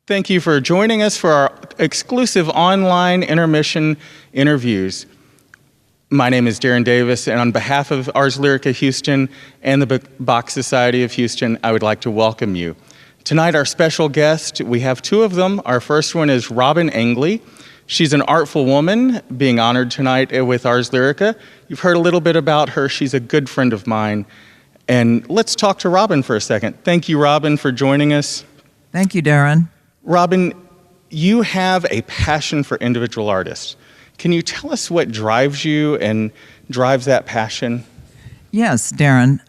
Thank you for joining us for our exclusive online intermission interviews. My name is Darrin Davis, and on behalf of Ars Lyrica Houston and the Bach Society of Houston, I would like to welcome you. Tonight, our special guest, we have two of them. Our first one is Robin Angley. She's an artful woman being honored tonight with Ars Lyrica. You've heard a little bit about her. She's a good friend of mine. And let's talk to Robin for a second. Thank you, Robin, for joining us. Thank you, Darrin. Robin, you have a passion for individual artists. Can you tell us what drives you and drives that passion? Yes, Darrin.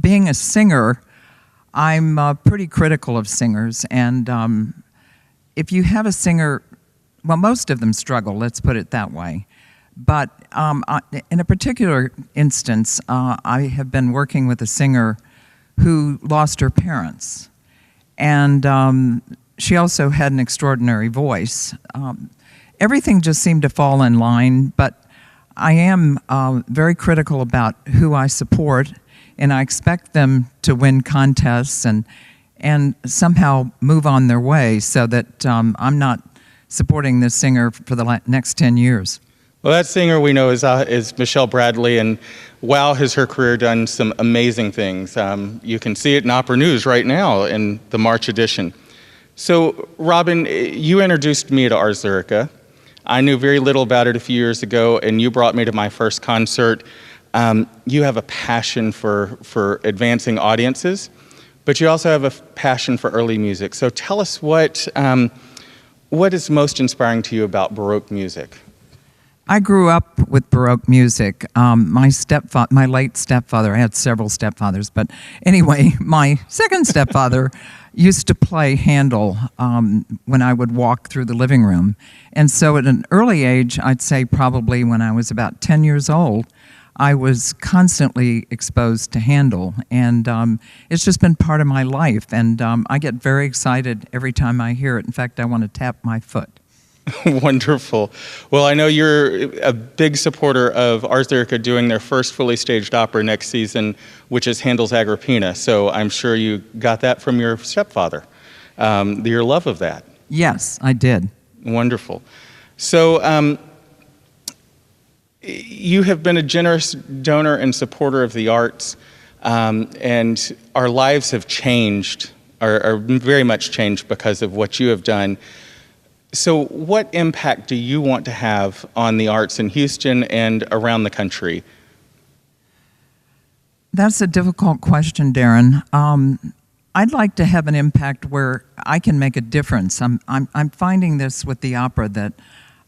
Being a singer, I'm pretty critical of singers. And if you have a singer, well, most of them struggle, let's put it that way. But in a particular instance, I have been working with a singer who lost her parents. And she also had an extraordinary voice. Everything just seemed to fall in line, but I am very critical about who I support, and I expect them to win contests and somehow move on their way so that I'm not supporting this singer for the next 10 years. Well, that singer we know is Michelle Bradley, and wow, has her career done some amazing things. You can see it in Opera News right now in the March edition. So, Robin, you introduced me to Ars Lyrica. I knew very little about it a few years ago, and you brought me to my first concert. You have a passion for advancing audiences, but you also have a passion for early music. So tell us what is most inspiring to you about Baroque music? I grew up with Baroque music. My late stepfather, I had several stepfathers, but anyway, my second stepfather used to play Handel when I would walk through the living room. And so at an early age, I'd say probably when I was about 10 years old, I was constantly exposed to Handel. And it's just been part of my life. And I get very excited every time I hear it. In fact, I want to tap my foot. Wonderful. Well, I know you're a big supporter of Ars Lyrica doing their first fully staged opera next season, which is Handel's Agrippina. So I'm sure you got that from your stepfather, your love of that. Yes, I did. Wonderful. So you have been a generous donor and supporter of the arts, and our lives have changed, are very much changed because of what you have done. So what impact do you want to have on the arts in Houston and around the country? That's a difficult question, Darrin. I'd like to have an impact where I can make a difference. I'm finding this with the opera that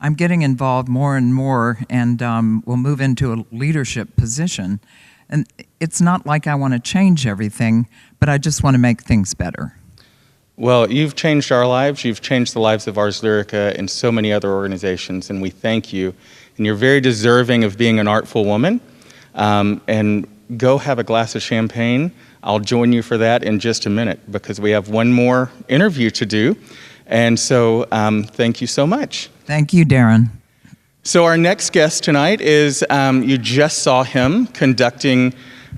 I'm getting involved more and more and will move into a leadership position. And it's not like I want to change everything, but I just want to make things better. Well, you've changed our lives. You've changed the lives of Ars Lyrica and so many other organizations, and we thank you. And you're very deserving of being an artful woman. And go have a glass of champagne. I'll join you for that in just a minute because we have one more interview to do. And so thank you so much. Thank you, Darrin. So our next guest tonight is, you just saw him conducting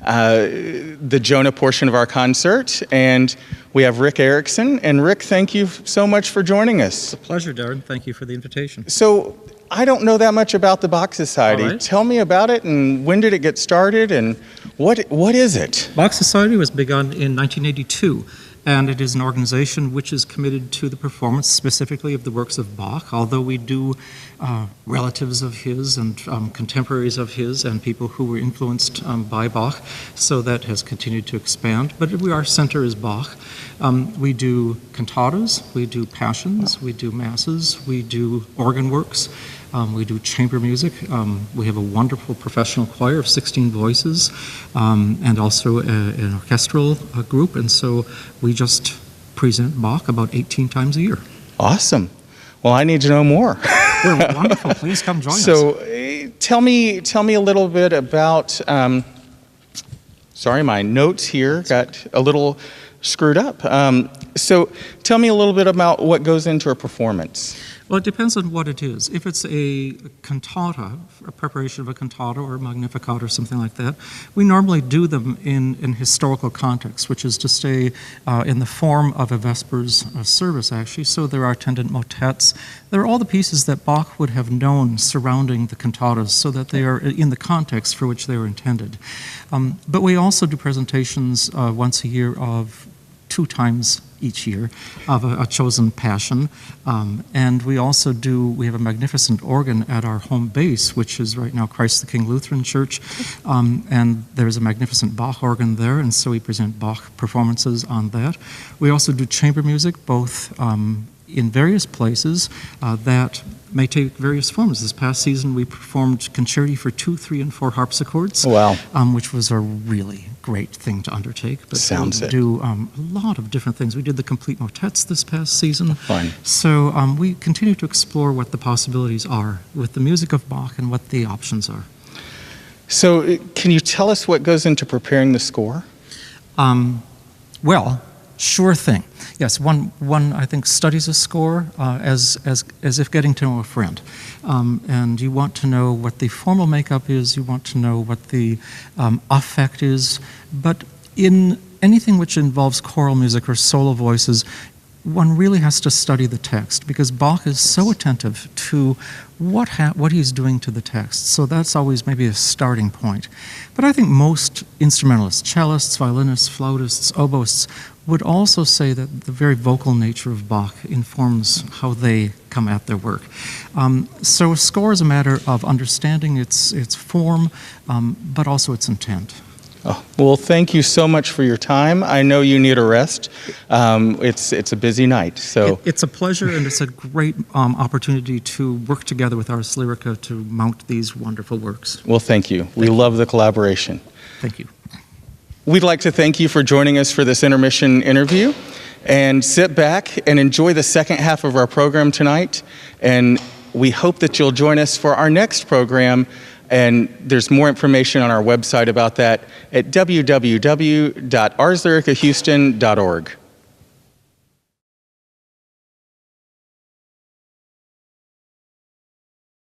the Jonah portion of our concert, and we have Rick Erickson. And Rick, thank you so much for joining us. It's a pleasure, Darrin. Thank you for the invitation. So I don't know that much about the Bach Society. All right. Tell me about it, and when did it get started, and what is it? Bach Society was begun in 1982, and it is an organization which is committed to the performance specifically of the works of Bach, although we do relatives of his and contemporaries of his and people who were influenced by Bach, so that has continued to expand. But our center is Bach. We do cantatas, we do passions, we do masses, we do organ works, we do chamber music. We have a wonderful professional choir of 16 voices, and also an orchestral group, and so we just present Bach about 18 times a year. Awesome. Well, I need to know more. Well, wonderful. Please come join us. So tell me a little bit about, sorry, my notes here got a little screwed up. So tell me a little bit about what goes into a performance. Well, it depends on what it is. If it's a cantata, a preparation of a cantata or a Magnificat or something like that, we normally do them in historical context, which is to say in the form of a Vespers service, actually. So there are attendant motets. There are all the pieces that Bach would have known surrounding the cantatas so that they are in the context for which they were intended. But we also do presentations once a year of 2 times each year of a chosen passion. And we also we have a magnificent organ at our home base, which is right now Christ the King Lutheran Church. And there's a magnificent Bach organ there, and so we present Bach performances on that. We also do chamber music, both in various places that may take various forms. This past season we performed concerti for 2, 3, and 4 harpsichords, Wow. Which was a really great thing to undertake. But Sounds we it. do a lot of different things. We did the complete motets this past season. Fun. So we continue to explore what the possibilities are with the music of Bach and what the options are. So can you tell us what goes into preparing the score? Well, sure thing. Yes, one I think studies a score as if getting to know a friend, and you want to know what the formal makeup is. You want to know what the affect is. But in anything which involves choral music or solo voices, one really has to study the text because Bach is so attentive to what he's doing to the text. So that's always maybe a starting point. But I think most instrumentalists, cellists, violinists, flautists, oboists, would also say that the very vocal nature of Bach informs how they come at their work. So a score is a matter of understanding its form, but also its intent. Oh, well, thank you so much for your time. I know you need a rest. It's a busy night, so It's a pleasure, and it's a great opportunity to work together with Ars Lyrica to mount these wonderful works. well, thank you. We love the collaboration. Thank you. We'd like to thank you for joining us for this intermission interview, and sit back and enjoy the second half of our program tonight. And we hope that you'll join us for our next program. And there's more information on our website about that at www.arslyricahouston.org.